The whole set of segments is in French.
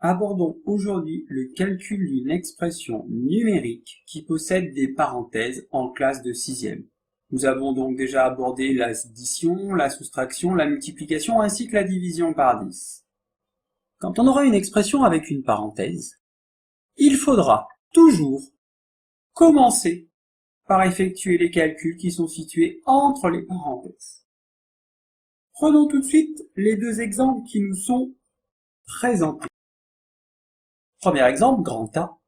Abordons aujourd'hui le calcul d'une expression numérique qui possède des parenthèses en classe de 6e. Nous avons donc déjà abordé l'addition, la soustraction, la multiplication ainsi que la division par 10. Quand on aura une expression avec une parenthèse, il faudra toujours commencer par effectuer les calculs qui sont situés entre les parenthèses. Prenons tout de suite les deux exemples qui nous sont présentés. Premier exemple, grand A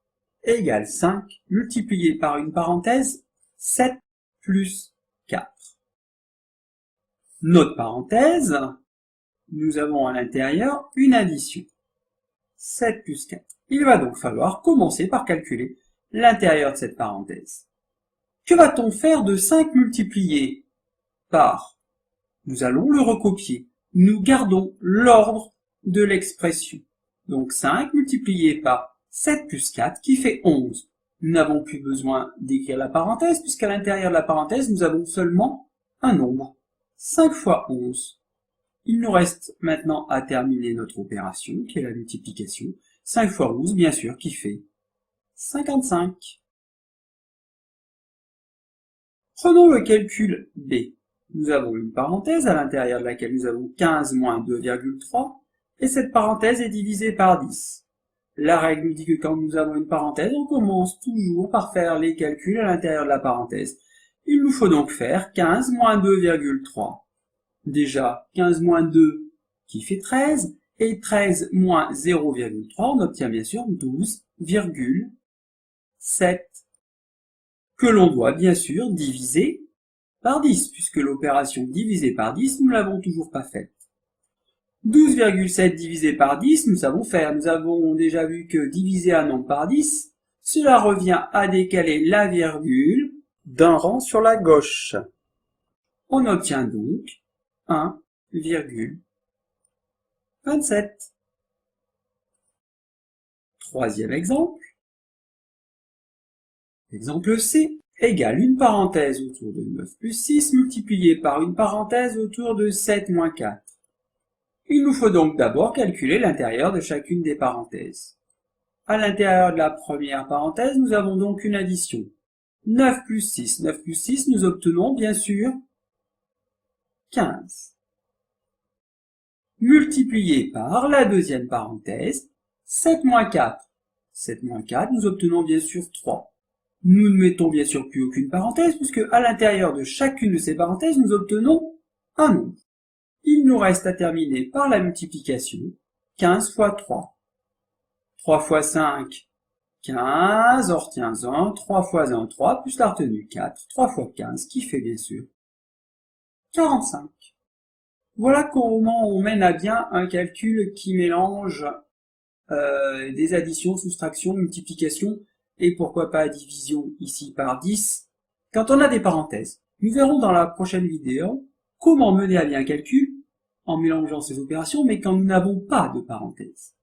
égale 5 multiplié par une parenthèse 7 plus 4. Notre parenthèse, nous avons à l'intérieur une addition. 7 plus 4. Il va donc falloir commencer par calculer l'intérieur de cette parenthèse. Que va-t-on faire de 5 multiplié par? Nous allons le recopier. Nous gardons l'ordre de l'expression. Donc 5 multiplié par 7 plus 4 qui fait 11. Nous n'avons plus besoin d'écrire la parenthèse puisqu'à l'intérieur de la parenthèse, nous avons seulement un nombre. 5 fois 11. Il nous reste maintenant à terminer notre opération qui est la multiplication. 5 fois 11, bien sûr, qui fait 55. Prenons le calcul B. Nous avons une parenthèse à l'intérieur de laquelle nous avons 15 moins 2,3 et cette parenthèse est divisée par 10. La règle nous dit que quand nous avons une parenthèse, on commence toujours par faire les calculs à l'intérieur de la parenthèse. Il nous faut donc faire 15 moins 2,3. Déjà, 15 moins 2 qui fait 13 et 13 moins 0,3, on obtient bien sûr 12,7 que l'on doit bien sûr diviser par 10, puisque l'opération divisée par 10, nous ne l'avons toujours pas faite. 12,7 divisé par 10, nous savons faire. Nous avons déjà vu que diviser un nombre par 10, cela revient à décaler la virgule d'un rang sur la gauche. On obtient donc 1,27. Troisième exemple. Exemple C égale une parenthèse autour de 9 plus 6 multiplié par une parenthèse autour de 7 moins 4. Il nous faut donc d'abord calculer l'intérieur de chacune des parenthèses. À l'intérieur de la première parenthèse, nous avons donc une addition. 9 plus 6. 9 plus 6, nous obtenons bien sûr 15. Multiplié par la deuxième parenthèse, 7 moins 4. 7 moins 4, nous obtenons bien sûr 3. Nous ne mettons bien sûr plus aucune parenthèse, puisque à l'intérieur de chacune de ces parenthèses, nous obtenons un nombre. Il nous reste à terminer par la multiplication. 15 fois 3. 3 fois 5, 15, on retient 1. 3 fois 1, 3, plus la retenue 4. 3 fois 15, qui fait bien sûr 45. Voilà comment on mène à bien un calcul qui mélange des additions, soustractions, multiplications, et pourquoi pas division ici par 10, quand on a des parenthèses. Nous verrons dans la prochaine vidéo comment mener à bien un calcul en mélangeant ces opérations, mais quand nous n'avons pas de parenthèses.